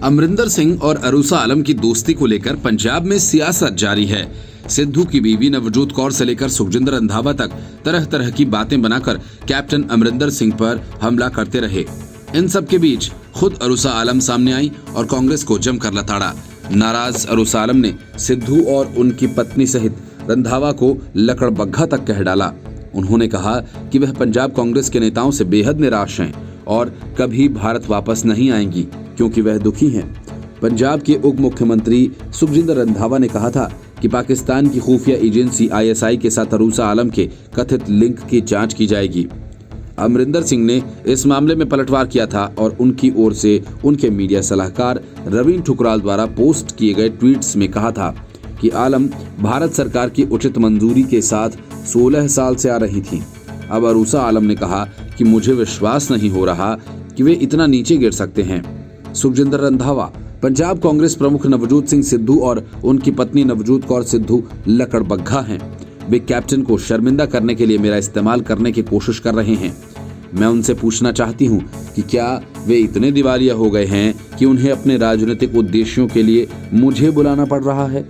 अमरिंदर सिंह और अरूसा आलम की दोस्ती को लेकर पंजाब में सियासत जारी है। सिद्धू की बीवी नवजोत कौर से लेकर सुखजिंदर रंधावा तक तरह तरह की बातें बनाकर कैप्टन अमरिंदर सिंह पर हमला करते रहे। इन सब के बीच खुद अरूसा आलम सामने आई और कांग्रेस को जमकर लताड़ा। नाराज अरूसा आलम ने सिद्धू और उनकी पत्नी सहित रंधावा को लकड़बग्घा तक कह डाला। उन्होंने कहा कि वह पंजाब कांग्रेस के नेताओं से बेहद निराश हैं और कभी भारत वापस नहीं आएंगी क्योंकि वह दुखी हैं। पंजाब के उप मुख्यमंत्री सुखजिंदर रंधावा ने कहा था कि पाकिस्तान की खुफिया एजेंसी ISI के साथ अरूसा आलम के कथित लिंक की जांच की जाएगी। अमरिंदर सिंह ने इस मामले में पलटवार किया था और उनकी ओर से उनके मीडिया सलाहकार रवीन ठुकराल द्वारा पोस्ट किए गए ट्वीट्स में कहा था कि आलम भारत सरकार की उचित मंजूरी के साथ 16 साल से आ रही थी। अब अरूसा आलम ने कहा कि मुझे विश्वास नहीं हो रहा कि वे इतना नीचे गिर सकते हैं। सुखजिंदर रंधावा, पंजाब कांग्रेस प्रमुख नवजोत सिंह सिद्धू और उनकी पत्नी नवजोत कौर सिद्धू लकड़बग्घा हैं। वे कैप्टन को शर्मिंदा करने के लिए मेरा इस्तेमाल करने की कोशिश कर रहे हैं। मैं उनसे पूछना चाहती हूं कि क्या वे इतने दिवालिया हो गए हैं कि उन्हें अपने राजनीतिक उद्देश्यों के लिए मुझे बुलाना पड़ रहा है।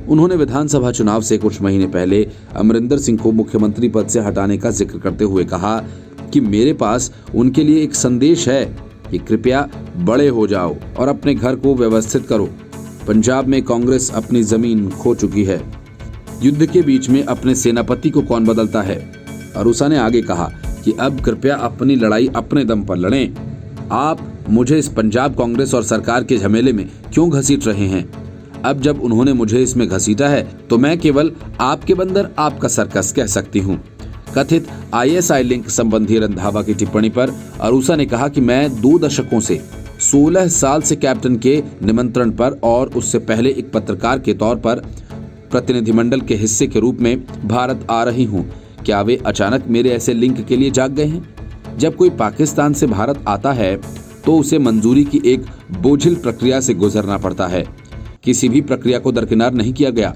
उन्होंने विधानसभा चुनाव से कुछ महीने पहले अमरिंदर सिंह को मुख्यमंत्री पद से हटाने का जिक्र करते हुए कहा कि मेरे पास उनके लिए एक संदेश है कि कृपया बड़े हो जाओ और अपने घर को व्यवस्थित करो। पंजाब में कांग्रेस अपनी जमीन खो चुकी है। युद्ध के बीच में अपने सेनापति को कौन बदलता है। अरूसा ने आगे कहा कि अब कृपया अपनी लड़ाई अपने दम पर लड़ें। आप मुझे इस पंजाब कांग्रेस और सरकार के झमेले में क्यों घसीट रहे हैं। अब जब उन्होंने मुझे इसमें घसीटा है तो मैं केवल आपके बंदर आपका सर्कस कह सकती हूँ। कथित ISI लिंक संबंधी रंधावा की टिप्पणी पर अरूसा ने कहा कि मैं 2 दशकों से 16 साल से कैप्टन के निमंत्रण पर और उससे पहले एक पत्रकार के तौर पर प्रतिनिधिमंडल के हिस्से के रूप में भारत आ रही हूं। क्या वे अचानक मेरे ऐसे लिंक के लिए जाग गए हैं। जब कोई पाकिस्तान से भारत आता है तो उसे मंजूरी की एक बोझिल प्रक्रिया से गुजरना पड़ता है। किसी भी प्रक्रिया को दरकिनार नहीं किया गया।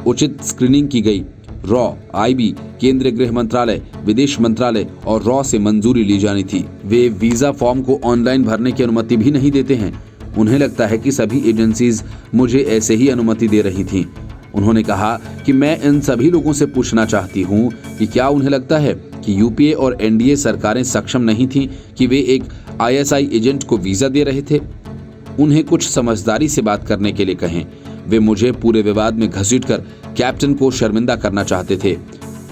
उचित स्क्रीनिंग की गई। रॉ, IB, केंद्रीय गृह मंत्रालय, विदेश मंत्रालय और रॉ से मंजूरी ली जानी थी। वे वीजा फॉर्म को ऑनलाइन भरने की अनुमति भी नहीं देते हैं। उन्हें लगता है कि सभी एजेंसीज मुझे ऐसे ही अनुमति दे रही थीं। उन्होंने कहा कि मैं इन सभी लोगों से पूछना चाहती हूं कि क्या उन्हें लगता है कि UPA और NDA सरकारें सक्षम नहीं थीं कि वे एक ISI एजेंट को वीजा दे रहे थे। उन्हें कुछ समझदारी से बात करने के लिए कहें। वे मुझे पूरे विवाद में घसीटकर कैप्टन को शर्मिंदा करना चाहते थे।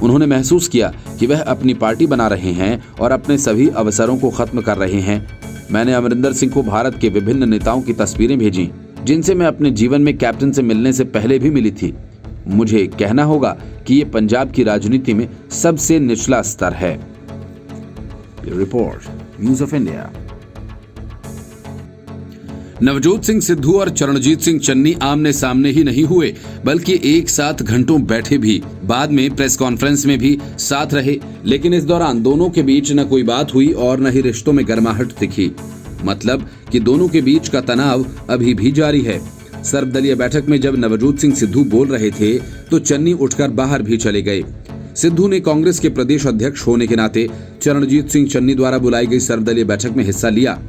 उन्होंने महसूस किया कि वह अपनी पार्टी बना रहे हैं और अपने सभी अवसरों को खत्म कर रहे हैं। मैंने अमरिंदर सिंह को भारत के विभिन्न नेताओं की तस्वीरें भेजी जिनसे मैं अपने जीवन में कैप्टन से मिलने से पहले भी मिली थी। मुझे कहना होगा कि ये पंजाब की राजनीति में सबसे निचला स्तर है। Report, news of India. Navjot Singh Sidhu और चरणजीत सिंह चन्नी आमने सामने ही नहीं हुए बल्कि एक साथ घंटों बैठे भी। बाद में प्रेस कॉन्फ्रेंस में भी साथ रहे, लेकिन इस दौरान दोनों के बीच न कोई बात हुई और न ही रिश्तों में गर्माहट दिखी। मतलब कि दोनों के बीच का तनाव अभी भी जारी है। सर्वदलीय बैठक में जब नवजोत सिंह सिद्धू बोल रहे थे तो चन्नी उठकर बाहर भी चले गए। सिद्धू ने कांग्रेस के प्रदेश अध्यक्ष होने के नाते चरणजीत सिंह चन्नी द्वारा बुलाई गई सर्वदलीय बैठक में हिस्सा लिया।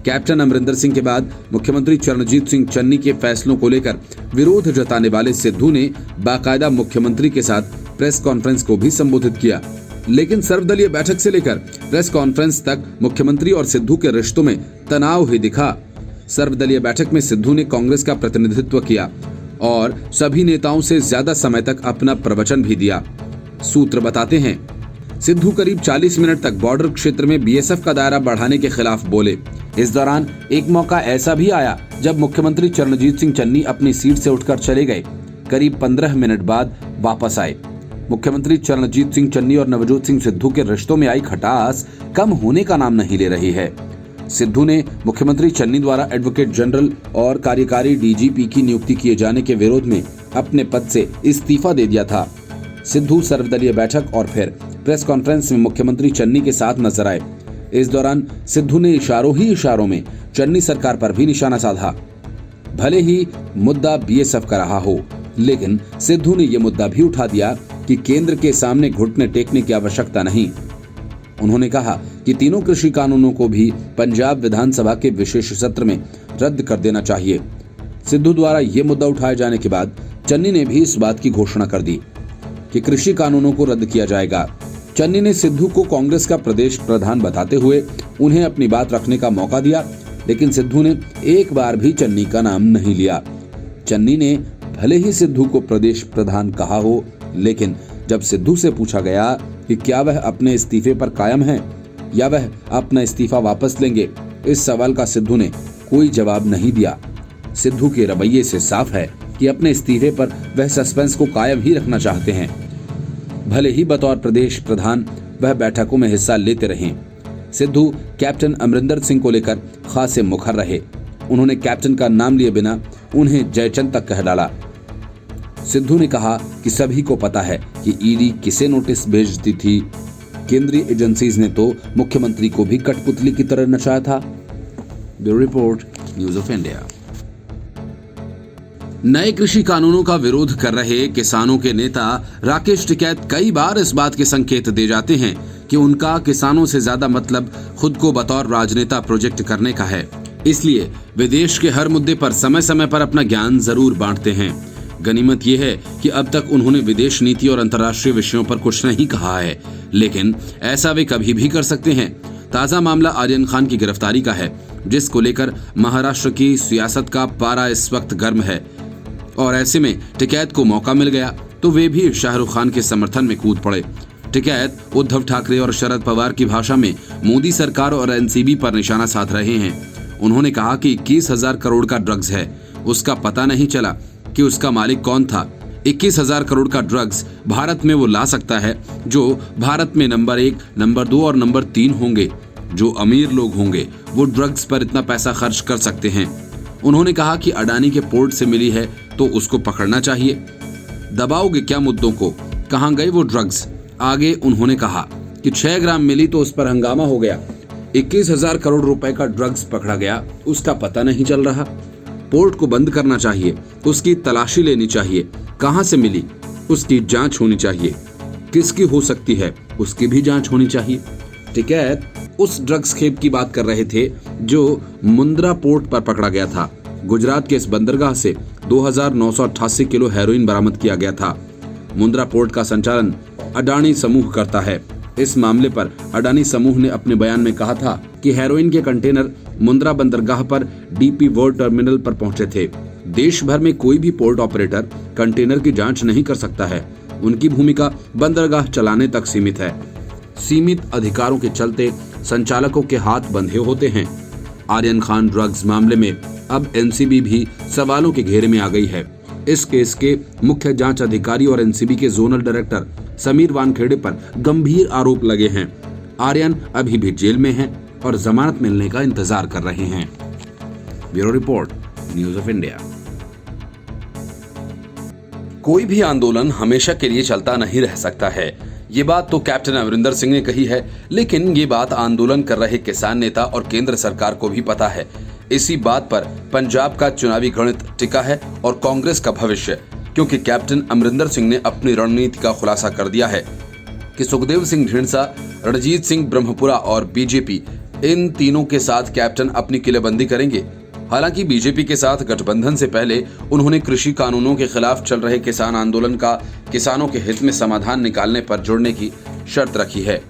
कैप्टन अमरिंदर सिंह के बाद मुख्यमंत्री चरणजीत सिंह चन्नी के फैसलों को लेकर विरोध जताने वाले सिद्धू ने बाकायदा मुख्यमंत्री के साथ प्रेस कॉन्फ्रेंस को भी संबोधित किया। लेकिन सर्वदलीय बैठक से लेकर प्रेस कॉन्फ्रेंस तक मुख्यमंत्री और सिद्धू के रिश्तों में तनाव ही दिखा। सर्वदलीय बैठक में सिद्धू ने कांग्रेस का प्रतिनिधित्व किया और सभी नेताओं से ज्यादा समय तक अपना प्रवचन भी दिया। सूत्र बताते हैं सिद्धू करीब 40 मिनट तक बॉर्डर क्षेत्र में BSF का दायरा बढ़ाने के खिलाफ बोले। इस दौरान एक मौका ऐसा भी आया जब मुख्यमंत्री चरणजीत सिंह चन्नी अपनी सीट से उठकर चले गए। करीब 15 मिनट बाद वापस आए। मुख्यमंत्री चरणजीत सिंह चन्नी और नवजोत सिंह सिद्धू के रिश्तों में आई खटास कम होने का नाम नहीं ले रही है। सिद्धू ने मुख्यमंत्री चन्नी द्वारा एडवोकेट जनरल और कार्यकारी DGP की नियुक्ति किए जाने के विरोध में अपने पद से इस्तीफा दे दिया था। सिद्धू सर्वदलीय बैठक और फिर प्रेस कॉन्फ्रेंस में मुख्यमंत्री चन्नी के साथ नजर आए। इस दौरान सिद्धू ने इशारों ही इशारों में चन्नी सरकार पर भी निशाना साधा। भले ही मुद्दा BSF का रहा हो, लेकिन सिद्धू ने यह मुद्दा भी उठा दिया कि केंद्र के सामने घुटने टेकने की आवश्यकता नहीं। उन्होंने कहा कि तीनों कृषि कानूनों को भी पंजाब विधानसभा के विशेष सत्र में रद्द कर देना चाहिए। सिद्धू द्वारा ये मुद्दा उठाए जाने के बाद चन्नी ने भी इस बात की घोषणा कर दी कि कृषि कानूनों को रद्द किया जाएगा। चन्नी ने सिद्धू को कांग्रेस का प्रदेश प्रधान बताते हुए उन्हें अपनी बात रखने का मौका दिया, लेकिन सिद्धू ने एक बार भी चन्नी का नाम नहीं लिया। चन्नी ने भले ही सिद्धू को प्रदेश प्रधान कहा हो, लेकिन जब सिद्धू से पूछा गया कि क्या वह अपने इस्तीफे पर कायम है या वह अपना इस्तीफा वापस लेंगे, इस सवाल का सिद्धू ने कोई जवाब नहीं दिया। सिद्धू के रवैये से साफ है कि अपने इस्तीफे पर वह सस्पेंस को कायम ही रखना चाहते हैं। भले ही बतौर प्रदेश प्रधान वह बैठकों में हिस्सा लेते रहें। सिद्धू कैप्टन अमरिंदर सिंह को लेकर खासे मुखर रहे। उन्होंने कैप्टन का नाम लिए बिना उन्हें जयचंद तक कह डाला। सिद्धू ने कहा कि सभी को पता है कि ईडी किसे नोटिस भेजती थी। केंद्रीय एजेंसीज ने तो मुख्यमंत्री को भी कठपुतली की तरह नचाया था। Bureau report, news of India. नए कृषि कानूनों का विरोध कर रहे किसानों के नेता राकेश टिकैत कई बार इस बात के संकेत दे जाते हैं कि उनका किसानों से ज्यादा मतलब खुद को बतौर राजनेता प्रोजेक्ट करने का है। इसलिए वे देश के हर मुद्दे पर समय समय पर अपना ज्ञान जरूर बांटते हैं। गनीमत यह है कि अब तक उन्होंने विदेश नीति और अंतर्राष्ट्रीय विषयों पर कुछ नहीं कहा है, लेकिन ऐसा वे कभी भी कर सकते हैं। ताजा मामला आर्यन खान की गिरफ्तारी का है, जिसको लेकर महाराष्ट्र की सियासत का पारा इस वक्त गर्म है और ऐसे में टिकैत को मौका मिल गया तो वे भी शाहरुख खान के समर्थन में कूद पड़े। टिकैत उद्धव ठाकरे और शरद पवार की भाषा में मोदी सरकार और एनसीबी पर निशाना साध रहे हैं। उन्होंने कहा कि 21,000 करोड़ का ड्रग्स है, उसका पता नहीं चला कि उसका मालिक कौन था। 21,000 करोड़ का ड्रग्स भारत में वो ला सकता है जो भारत में नंबर 1, नंबर 2 और नंबर 3 होंगे। जो अमीर लोग होंगे वो ड्रग्स पर इतना पैसा खर्च कर सकते हैं। उन्होंने कहा कि अडानी के पोर्ट से मिली है तो उसको पकड़ना चाहिए। दबाओगे क्या मुद्दों को, कहां गए वो ड्रग्स? आगे उन्होंने कहा कि 6 ग्राम मिली तो उस पर हंगामा हो गया। 21,000 करोड़ रुपए का ड्रग्स पकड़ा गया, उसका पता नहीं चल रहा। पोर्ट को बंद करना चाहिए, उसकी तलाशी लेनी चाहिए। कहां से मिली उसकी जांच होनी चाहिए। किसकी हो सकती है उसकी भी जांच होनी चाहिए। टिकैत उस ड्रग्स खेप की बात कर रहे थे जो मुंद्रा पोर्ट पर पकड़ा गया था। गुजरात के इस बंदरगाह से 2,988 किलो हेरोइन बरामद किया गया था। मुंद्रा पोर्ट का संचालन अडानी समूह करता है। इस मामले पर अडानी समूह ने अपने बयान में कहा था कि हेरोइन के कंटेनर मुंद्रा बंदरगाह पर डीपी वर्ल्ड टर्मिनल पर पहुंचे थे। देश भर में कोई भी पोर्ट ऑपरेटर कंटेनर की जांच नहीं कर सकता है। उनकी भूमिका बंदरगाह चलाने तक सीमित है। सीमित अधिकारों के चलते संचालकों के हाथ बंधे होते हैं। आर्यन खान ड्रग्स मामले में अब एनसीबी भी सवालों के घेरे में आ गई है। इस केस के मुख्य जांच अधिकारी और एनसीबी के जोनल डायरेक्टर समीर वानखेड़े पर गंभीर आरोप लगे हैं। आर्यन अभी भी जेल में हैं और जमानत मिलने का इंतजार कर रहे हैं। Bureau report, news of India. कोई भी आंदोलन हमेशा के लिए चलता नहीं रह सकता है, ये बात तो कैप्टन अमरिंदर सिंह ने कही है, लेकिन ये बात आंदोलन कर रहे किसान नेता और केंद्र सरकार को भी पता है। इसी बात पर पंजाब का चुनावी गणित टिका है और कांग्रेस का भविष्य, क्योंकि कैप्टन अमरिंदर सिंह ने अपनी रणनीति का खुलासा कर दिया है कि सुखदेव सिंह ढींडसा, रणजीत सिंह ब्रह्मपुरा और बीजेपी, इन तीनों के साथ कैप्टन अपनी किलेबंदी करेंगे। हालांकि बीजेपी के साथ गठबंधन से पहले उन्होंने कृषि कानूनों के खिलाफ चल रहे किसान आंदोलन का किसानों के हित में समाधान निकालने पर जुड़ने की शर्त रखी है।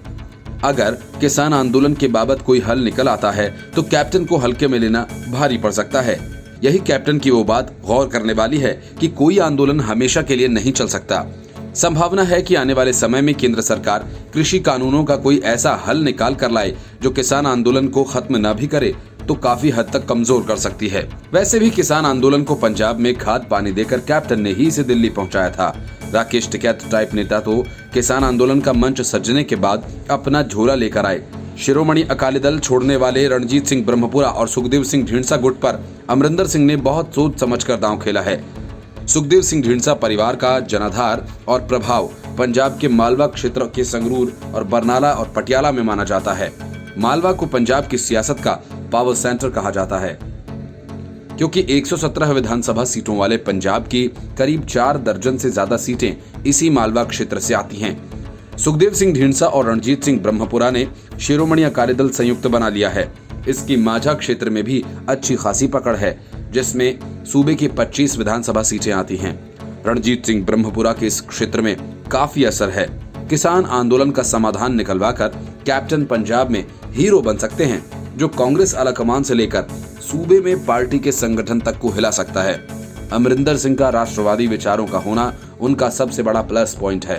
अगर किसान आंदोलन के बाबत कोई हल निकल आता है तो कैप्टन को हल्के में लेना भारी पड़ सकता है। यही कैप्टन की वो बात गौर करने वाली है कि कोई आंदोलन हमेशा के लिए नहीं चल सकता। संभावना है कि आने वाले समय में केंद्र सरकार कृषि कानूनों का कोई ऐसा हल निकाल कर लाए जो किसान आंदोलन को खत्म न भी करे तो काफी हद तक कमजोर कर सकती है। वैसे भी किसान आंदोलन को पंजाब में खाद पानी देकर कैप्टन ने ही इसे दिल्ली पहुंचाया था। राकेश टिकैत टाइप नेता तो किसान आंदोलन का मंच सजने के बाद अपना झोला लेकर आए। शिरोमणि अकाली दल छोड़ने वाले रणजीत सिंह ब्रह्मपुरा और सुखदेव सिंह ढींडसा गुट पर अमरिंदर सिंह ने बहुत सोच समझकर दांव खेला है। सुखदेव सिंह ढींडसा परिवार का जनाधार और प्रभाव पंजाब के मालवा क्षेत्र के संगरूर और बरनाला और पटियाला में माना जाता है। मालवा को पंजाब की सियासत का पावर सेंटर कहा जाता है, क्योंकि 117 विधानसभा सीटों वाले पंजाब की करीब 4 दर्जन से ज्यादा सीटें इसी मालवा क्षेत्र से आती हैं। सुखदेव सिंह ढींडसा और रणजीत सिंह ब्रह्मपुरा ने शिरोमणि अकाली दल संयुक्त बना लिया है। इसकी माझा क्षेत्र में भी अच्छी खासी पकड़ है, जिसमें सूबे की 25 विधानसभा सीटें आती हैं। रणजीत सिंह ब्रह्मपुरा के इस क्षेत्र में काफी असर है। किसान आंदोलन का समाधान निकलवाकर कैप्टन पंजाब में हीरो बन सकते हैं, जो कांग्रेस आलाकमान से लेकर सूबे में पार्टी के संगठन तक को हिला सकता है। अमरिंदर सिंह का राष्ट्रवादी विचारों का होना उनका सबसे बड़ा प्लस पॉइंट है।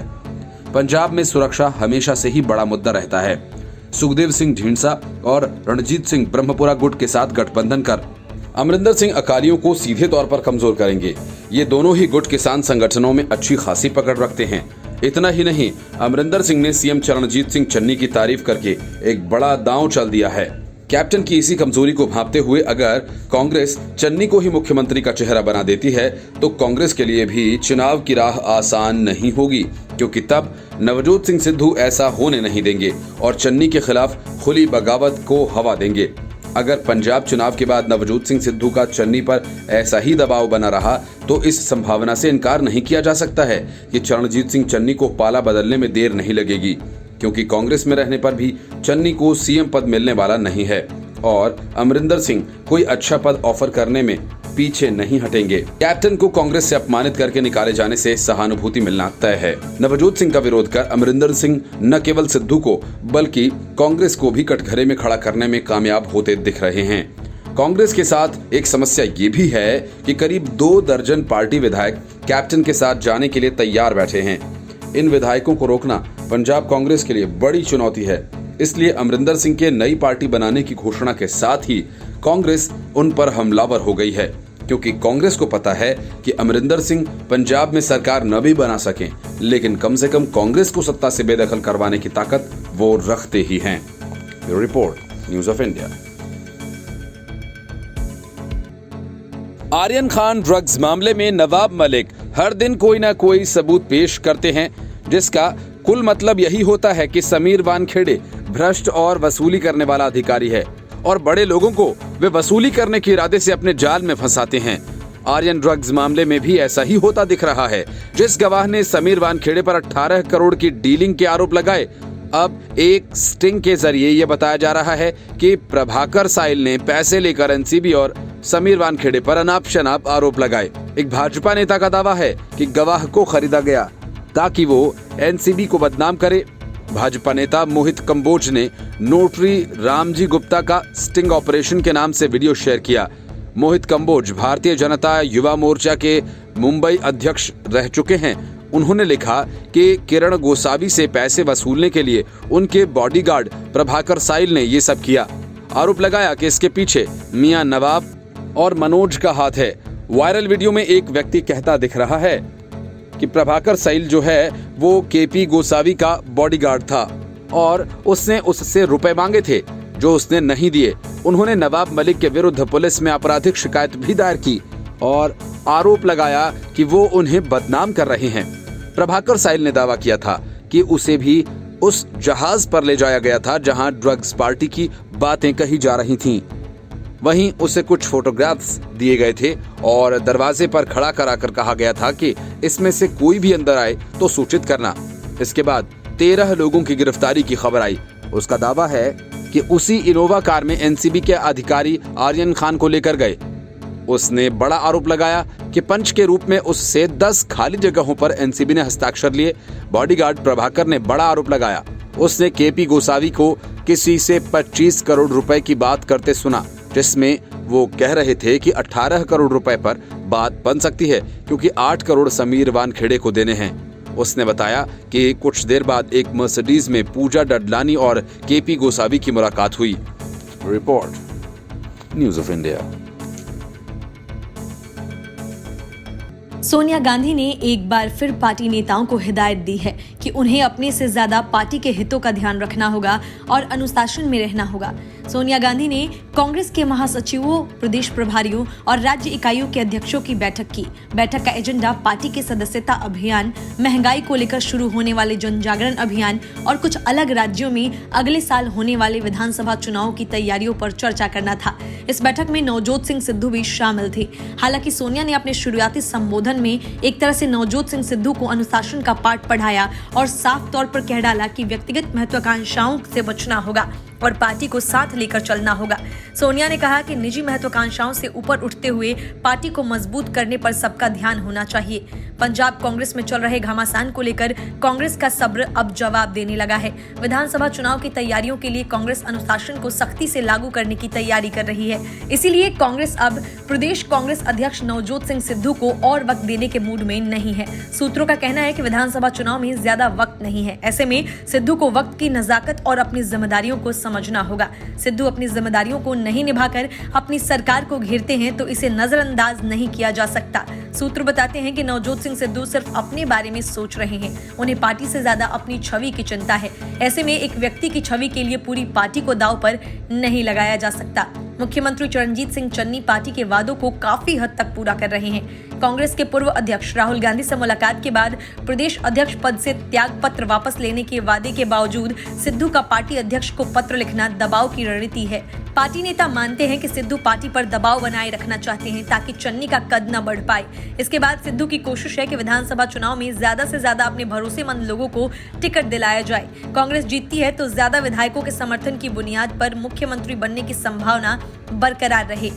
पंजाब में सुरक्षा हमेशा से ही बड़ा मुद्दा रहता है। सुखदेव सिंह ढींडसा और रणजीत सिंह ब्रह्मपुरा गुट के साथ गठबंधन कर अमरिंदर सिंह अकालियों को सीधे तौर पर कमजोर करेंगे। ये दोनों ही गुट किसान संगठनों में अच्छी खासी पकड़ रखते हैं। इतना ही नहीं, अमरिंदर सिंह ने सीएम चरणजीत सिंह चन्नी की तारीफ करके एक बड़ा दांव चल दिया है। कैप्टन की इसी कमजोरी को भांपते हुए अगर कांग्रेस चन्नी को ही मुख्यमंत्री का चेहरा बना देती है तो कांग्रेस के लिए भी चुनाव की राह आसान नहीं होगी, क्योंकि तब नवजोत सिंह सिद्धू ऐसा होने नहीं देंगे और चन्नी के खिलाफ खुली बगावत को हवा देंगे। अगर पंजाब चुनाव के बाद नवजोत सिंह सिद्धू का चन्नी पर ऐसा ही दबाव बना रहा तो इस संभावना से इनकार नहीं किया जा सकता है कि चरणजीत सिंह चन्नी को पाला बदलने में देर नहीं लगेगी, क्योंकि कांग्रेस में रहने पर भी चन्नी को सीएम पद मिलने वाला नहीं है और अमरिंदर सिंह कोई अच्छा पद ऑफर करने में पीछे नहीं हटेंगे। कैप्टन को कांग्रेस से अपमानित करके निकाले जाने से सहानुभूति मिलना तय है। नवजोत सिंह का विरोध कर अमरिंदर सिंह न केवल सिद्धू को बल्कि कांग्रेस को भी कटघरे में खड़ा करने में कामयाब होते दिख रहे हैं। कांग्रेस के साथ एक समस्या ये भी है कि करीब 2 दर्जन पार्टी विधायक कैप्टन के साथ जाने के लिए तैयार बैठे हैं। इन विधायकों को रोकना पंजाब कांग्रेस के लिए बड़ी चुनौती है। इसलिए अमरिंदर सिंह के नई पार्टी बनाने की घोषणा के साथ ही कांग्रेस उन पर हमलावर हो गई है, क्योंकि कांग्रेस को पता है कि अमरिंदर सिंह पंजाब में सरकार न भी बना सकें, लेकिन कम से कम कांग्रेस को सत्ता से बेदखल करवाने की ताकत वो रखते ही हैं। Bureau report, news of India. Aryan Khan drugs मामले में नवाब मलिक हर दिन कोई ना कोई सबूत पेश करते हैं, जिसका कुल मतलब यही होता है कि समीर वानखेड़े भ्रष्ट और वसूली करने वाला अधिकारी है और बड़े लोगों को वे वसूली करने के इरादे से अपने जाल में फंसाते हैं। आर्यन ड्रग्स मामले में भी ऐसा ही होता दिख रहा है। जिस गवाह ने समीर वानखेड़े पर 18 करोड़ की डीलिंग के आरोप लगाए, अब एक स्टिंग के जरिए यह बताया जा रहा है कि प्रभाकर साइल ने पैसे लेकर एनसीबी और समीर वानखेड़े पर अनाप शनाप आरोप लगाए। एक भाजपा नेता का दावा है कि गवाह को खरीदा गया ताकि वो एनसीबी को बदनाम करे। भाजपा नेता मोहित कंबोज ने नोटरी रामजी गुप्ता का स्टिंग ऑपरेशन के नाम से वीडियो शेयर किया। मोहित कंबोज भारतीय जनता युवा मोर्चा के मुंबई अध्यक्ष रह चुके हैं। उन्होंने लिखा कि किरण गोसावी से पैसे वसूलने के लिए उनके बॉडीगार्ड प्रभाकर साइल ने ये सब किया। आरोप लगाया कि इसके पीछे मियां नवाब और मनोज का हाथ है। वायरल वीडियो में एक व्यक्ति कहता दिख रहा है कि प्रभाकर साइल जो है वो केपी गोसावी का बॉडीगार्ड था और उसने उससे रुपए मांगे थे जो उसने नहीं दिए। उन्होंने नवाब मलिक के विरुद्ध पुलिस में आपराधिक शिकायत भी दायर की और आरोप लगाया कि वो उन्हें बदनाम कर रहे हैं। प्रभाकर साइल ने दावा किया था कि उसे भी उस जहाज पर ले जाया गया था जहां ड्रग्स पार्टी की बातें कही जा रही थीं। वहीं उसे कुछ फोटोग्राफ्स दिए गए थे और दरवाजे पर खड़ा कराकर कहा गया था कि इसमें से कोई भी अंदर आए तो सूचित करना। इसके बाद 13 लोगों की गिरफ्तारी की खबर आई। उसका दावा है कि उसी इनोवा कार में एनसीबी के अधिकारी आर्यन खान को लेकर गए। उसने बड़ा आरोप लगाया कि पंच के रूप में उससे 10 खाली जगहों पर एनसीबी ने हस्ताक्षर लिए। बॉडीगार्ड प्रभाकर ने बड़ा आरोप लगाया, उसने केपी गोसावी को किसी से 25 करोड़ रुपए की बात करते सुना, जिसमें वो कह रहे थे कि 18 करोड़ रुपए पर बात बन सकती है क्योंकि 8 करोड़ समीर वानखेड़े को देने हैं। उसने बताया कि कुछ देर बाद एक मर्सिडीज में पूजा डडलानी और केपी गोसावी की मुलाकात हुई। Report, news of India. Sonia Gandhi ने एक बार फिर पार्टी नेताओं को हिदायत दी है कि उन्हें अपने से ज्यादा पार्टी के हितों का ध्यान रखना होगा और अनुशासन में रहना होगा। सोनिया गांधी ने कांग्रेस के महासचिवों, प्रदेश प्रभारियों और राज्य इकाइयों के अध्यक्षों की बैठक की। बैठक का एजेंडा पार्टी के सदस्यता अभियान, महंगाई को लेकर शुरू होने वाले जन जागरण अभियान और कुछ अलग राज्यों में अगले साल होने वाले विधानसभा चुनाव की तैयारियों पर चर्चा करना था। इस बैठक में नवजोत सिंह सिद्धू भी शामिल थे। हालांकि सोनिया ने अपने शुरुआती संबोधन में एक तरह से नवजोत सिंह सिद्धू को अनुशासन का पाठ पढ़ाया और साफ तौर पर कह डाला कि व्यक्तिगत महत्वाकांक्षाओं से बचना होगा। और पार्टी को साथ लेकर चलना होगा। सोनिया ने कहा कि निजी महत्वाकांक्षाओं से ऊपर उठते हुए पार्टी को मजबूत करने पर सबका ध्यान होना चाहिए। पंजाब कांग्रेस में चल रहे घमासान को लेकर कांग्रेस का सब्र अब जवाब देने लगा है। विधानसभा चुनाव की तैयारियों के लिए कांग्रेस अनुशासन को सख्ती से लागू करने की तैयारी कर रही है। इसीलिए कांग्रेस अब प्रदेश कांग्रेस अध्यक्ष नवजोत सिंह सिद्धू को और वक्त देने के मूड में नहीं है। सूत्रों का कहना है कि विधानसभा चुनाव में ज्यादा वक्त नहीं है। ऐसे में सिद्धू को वक्त की नजाकत और अपनी जिम्मेदारियों को समझना होगा। सिद्धू अपनी जिम्मेदारियों को नहीं निभाकर अपनी सरकार को घेरते हैं तो इसे नजरअंदाज नहीं किया जा सकता। सूत्र बताते हैं कि नवजोत सिंह सिद्धू सिर्फ अपने बारे में सोच रहे हैं। उन्हें पार्टी से ज्यादा अपनी छवि की चिंता है। ऐसे में एक व्यक्ति की छवि के लिए पूरी पार्टी को दांव पर नहीं लगाया जा सकता। मुख्यमंत्री चरणजीत सिंह चन्नी पार्टी के वादों को काफी हद तक पूरा कर रहे हैं। कांग्रेस के पूर्व अध्यक्ष राहुल गांधी से मुलाकात के बाद प्रदेश अध्यक्ष पद से त्याग पत्र वापस लेने के वादे के बावजूद सिद्धू का पार्टी अध्यक्ष को पत्र लिखना दबाव की रणनीति है। पार्टी नेता मानते हैं कि सिद्धू पार्टी पर दबाव बनाए रखना चाहते हैं ताकि चन्नी का कद न बढ़ पाए। इसके बाद सिद्धू की कोशिश है कि विधानसभा चुनाव में ज्यादा से ज्यादा अपने भरोसेमंद लोगों को टिकट दिलाया जाए। कांग्रेस जीतती है तो ज्यादा विधायकों के समर्थन की बुनियाद पर मुख्यमंत्री बनने की संभावना बरकरार रहे।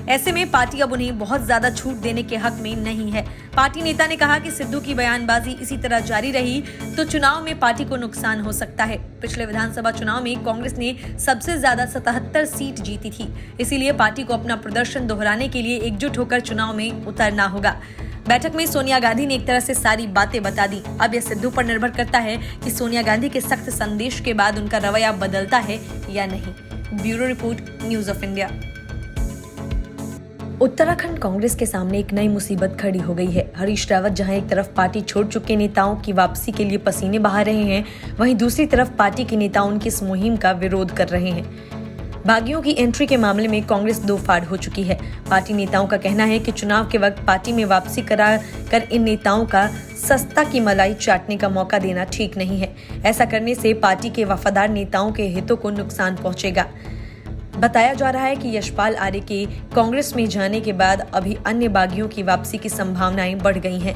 ऐसे में पार्टी अब उन्हें बहुत ज्यादा छूट देने के हक में नहीं है। पार्टी नेता ने कहा कि सिद्धू की बयानबाजी इसी तरह जारी रही तो चुनाव में पार्टी को नुकसान हो सकता है। पिछले विधानसभा चुनाव में कांग्रेस ने सबसे ज्यादा 77 सीट जीती थी। इसीलिए पार्टी को अपना प्रदर्शन दोहराने के लिए एकजुट होकर चुनाव में उतरना होगा। बैठक में सोनिया गांधी ने एक तरह से सारी बातें बता दी। अब यह सिद्धू पर निर्भर करता है कि सोनिया गांधी के सख्त संदेश के बाद उनका रवैया बदलता है या नहीं। Bureau report, news of India. Uttarakhand Congress के सामने एक नई मुसीबत खड़ी हो गई है। हरीश रावत जहां एक तरफ पार्टी छोड़ चुके नेताओं की वापसी के लिए पसीने बहा रहे हैं, वहीं दूसरी तरफ पार्टी के नेता उनकी इस मुहिम का विरोध कर रहे हैं। बागियों की एंट्री के मामले में कांग्रेस दो फाड़ हो चुकी है। पार्टी नेताओं का कहना है कि चुनाव के वक्त पार्टी में वापसी करा कर इन नेताओं का सस्ता की मलाई चाटने का मौका देना ठीक नहीं है। ऐसा करने से पार्टी के वफादार नेताओं के हितों को नुकसान पहुंचेगा। बताया जा रहा है कि यशपाल आर्य के कांग्रेस में जाने के बाद अभी अन्य बागियों की वापसी की संभावनाएं बढ़ गई हैं।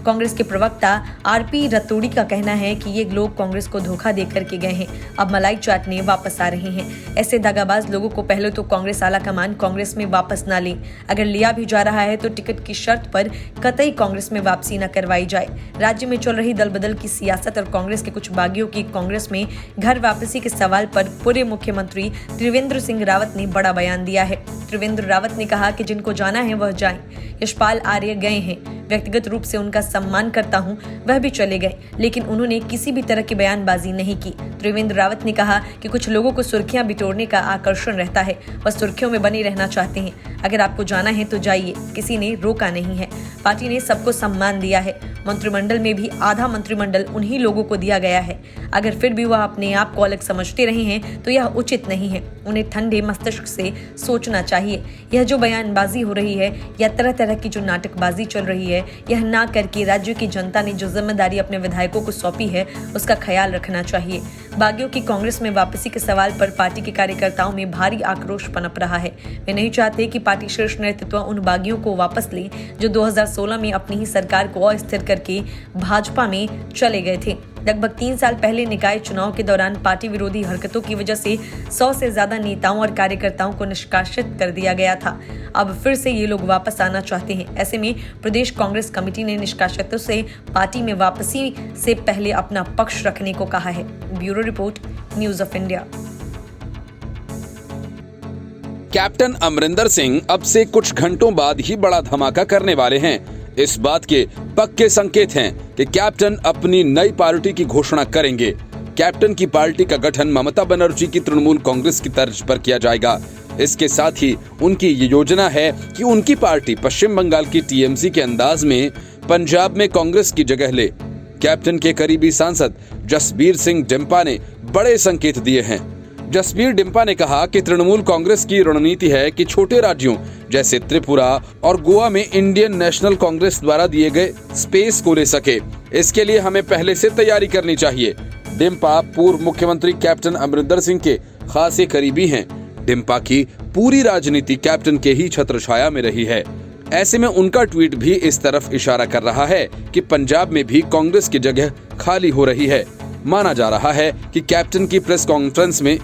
कांग्रेस के प्रवक्ता आरपी रतोड़ी का कहना है कि ये लोग कांग्रेस को धोखा देकर के गए हैं, अब मलाई चाटने वापस आ रहे हैं। ऐसे दगाबाज लोगों को पहले तो कांग्रेस आला कमान कांग्रेस में वापस ना ले। अगर लिया भी जा रहा है तो टिकट की शर्त पर कतई कांग्रेस में वापसी न करवाई जाए। राज्य में चल रही दल बदल की सियासत और कांग्रेस के कुछ बागियों की कांग्रेस में घर वापसी के सवाल पर पूर्व मुख्यमंत्री त्रिवेंद्र सिंह रावत ने बड़ा बयान दिया है। त्रिवेंद्र रावत ने कहा कि जिनको जाना है वह जाएं। यशपाल आर्य गए हैं, व्यक्तिगत रूप से उनका सम्मान करता हूं, वह भी चले गए, लेकिन उन्होंने किसी भी तरह की बयानबाजी नहीं की। त्रिवेंद्र रावत ने कहा कि कुछ लोगों को सुर्खियां बिटोरने का आकर्षण रहता है, वह सुर्खियों में बने रहना चाहते हैं। अगर आपको जाना है तो जाइए, किसी ने रोका नहीं है। पार्टी ने सबको सम्मान दिया है। मंत्रिमंडल में भी आधा मंत्रिमंडल उन्हीं लोगों को दिया गया है। अगर फिर भी वह अपने आप को अलग समझते रहे हैं तो यह उचित नहीं है। उन्हें ठंडे मस्तिष्क से सोचना चाहिए। यह जो बयानबाजी हो रही है या तरह तरह की जो नाटकबाजी चल रही है, यह ना करके राज्य की जनता ने जो जिम्मेदारी अपने विधायकों को सौंपी है उसका ख्याल रखना चाहिए। बागियों की कांग्रेस में वापसी के सवाल पर पार्टी के कार्यकर्ताओं में भारी आक्रोश पनप रहा है। वे नहीं चाहते कि पार्टी शीर्ष नेतृत्व उन बागियों को वापस ले जो 2016 में अपनी ही सरकार को अस्थिर करके भाजपा में चले गए थे। लगभग 3 साल पहले निकाय चुनाव के दौरान पार्टी विरोधी हरकतों की वजह से 100 से ज्यादा नेताओं और कार्यकर्ताओं को निष्कासित कर दिया गया था। अब फिर से ये लोग वापस आना चाहते हैं। ऐसे में प्रदेश कांग्रेस कमेटी ने निष्कासितों से पार्टी में वापसी से पहले अपना पक्ष रखने को कहा है। Bureau report, news of India. Captain Amarinder Singh अब से कुछ घंटों बाद ही बड़ा धमाका करने वाले हैं। इस बात के पक्के संकेत हैं कि कैप्टन अपनी नई पार्टी की घोषणा करेंगे। कैप्टन की पार्टी का गठन ममता बनर्जी की तृणमूल कांग्रेस की तर्ज पर किया जाएगा। इसके साथ ही उनकी ये योजना है कि उनकी पार्टी पश्चिम बंगाल की टीएमसी के अंदाज में पंजाब में कांग्रेस की जगह ले। कैप्टन के करीबी सांसद जसबीर सिंह डिम्पा ने बड़े संकेत दिए हैं। जसबीर डिम्पा ने कहा कि तृणमूल कांग्रेस की रणनीति है कि छोटे राज्यों जैसे त्रिपुरा और गोवा में इंडियन नेशनल कांग्रेस द्वारा दिए गए स्पेस को ले सके। इसके लिए हमें पहले से तैयारी करनी चाहिए। डिम्पा पूर्व मुख्यमंत्री कैप्टन अमरिंदर सिंह के खासे करीबी हैं। डिम्पा की पूरी राजनीति कैप्टन के ही छत्रछाया में रही है। ऐसे में उनका ट्वीट भी इस तरफ इशारा कर रहा है कि पंजाब में भी कांग्रेस की जगह खाली हो रही है। माना जा रहा है कि कैप्टन की प्रेस कॉन्फ्रेंस में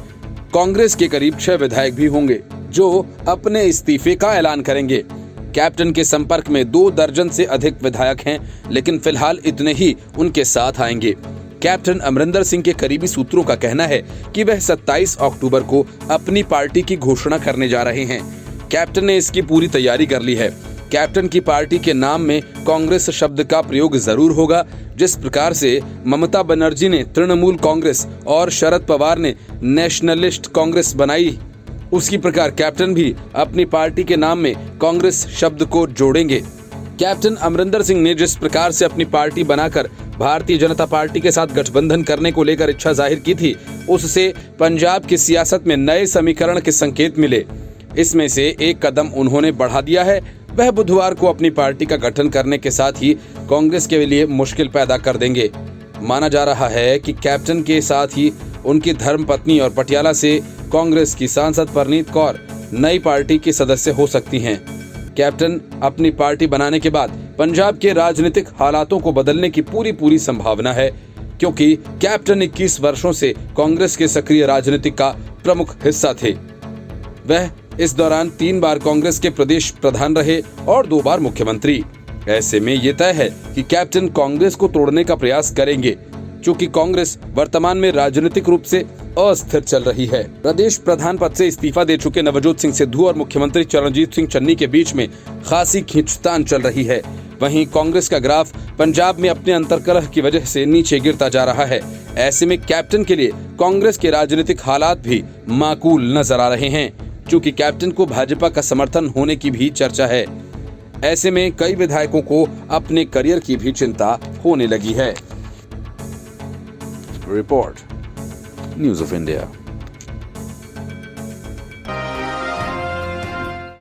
कांग्रेस के करीब 6 विधायक भी होंगे जो अपने इस्तीफे का ऐलान करेंगे। कैप्टन के संपर्क में 2 दर्जन से अधिक विधायक हैं, लेकिन फिलहाल इतने ही उनके साथ आएंगे। कैप्टन अमरिंदर सिंह के करीबी सूत्रों का कहना है कि वह 27 अक्टूबर को अपनी पार्टी की घोषणा करने जा रहे हैं। कैप्टन ने इसकी पूरी तैयारी कर ली है। कैप्टन की पार्टी के नाम में कांग्रेस शब्द का प्रयोग जरूर होगा। जिस प्रकार से ममता बनर्जी ने तृणमूल कांग्रेस और शरद पवार ने नेशनलिस्ट कांग्रेस बनाई, उसी प्रकार कैप्टन भी अपनी पार्टी के नाम में कांग्रेस शब्द को जोड़ेंगे। कैप्टन अमरिंदर सिंह ने जिस प्रकार से अपनी पार्टी बनाकर भारतीय जनता पार्टी के साथ गठबंधन करने को लेकर इच्छा जाहिर की थी, उससे पंजाब की सियासत में नए समीकरण के संकेत मिले। इसमें से एक कदम उन्होंने बढ़ा दिया है। वह बुधवार को अपनी पार्टी का गठन करने के साथ ही कांग्रेस के लिए मुश्किल पैदा कर देंगे। माना जा रहा है कि कैप्टन के साथ ही उनकी धर्मपत्नी और पटियाला से कांग्रेस की सांसद परनीत कौर नई पार्टी की सदस्य हो सकती हैं। कैप्टन अपनी पार्टी बनाने के बाद पंजाब के राजनीतिक हालातों को बदलने की पूरी संभावना है, क्योंकि कैप्टन 21 वर्षों से कांग्रेस के सक्रिय राजनीतिक का प्रमुख हिस्सा थे। वह इस दौरान 3 बार कांग्रेस के प्रदेश प्रधान रहे और 2 बार मुख्यमंत्री। ऐसे में ये तय है कि कैप्टन कांग्रेस को तोड़ने का प्रयास करेंगे, क्योंकि कांग्रेस वर्तमान में राजनीतिक रूप से अस्थिर चल रही है। प्रदेश प्रधान पद से इस्तीफा दे चुके नवजोत सिंह सिद्धू और मुख्यमंत्री चरणजीत सिंह चन्नी के बीच में खासी खींचतान चल रही है। वहीं कांग्रेस का ग्राफ पंजाब में अपने अंतर्कलह की वजह से नीचे गिरता जा रहा है। ऐसे में कैप्टन के लिए कांग्रेस के राजनीतिक हालात भी माकूल नजर आ रहे हैं, क्योंकि कैप्टन को भाजपा का समर्थन होने की भी चर्चा है। ऐसे में कई विधायकों को अपने करियर की भी चिंता होने लगी है। Report news of India.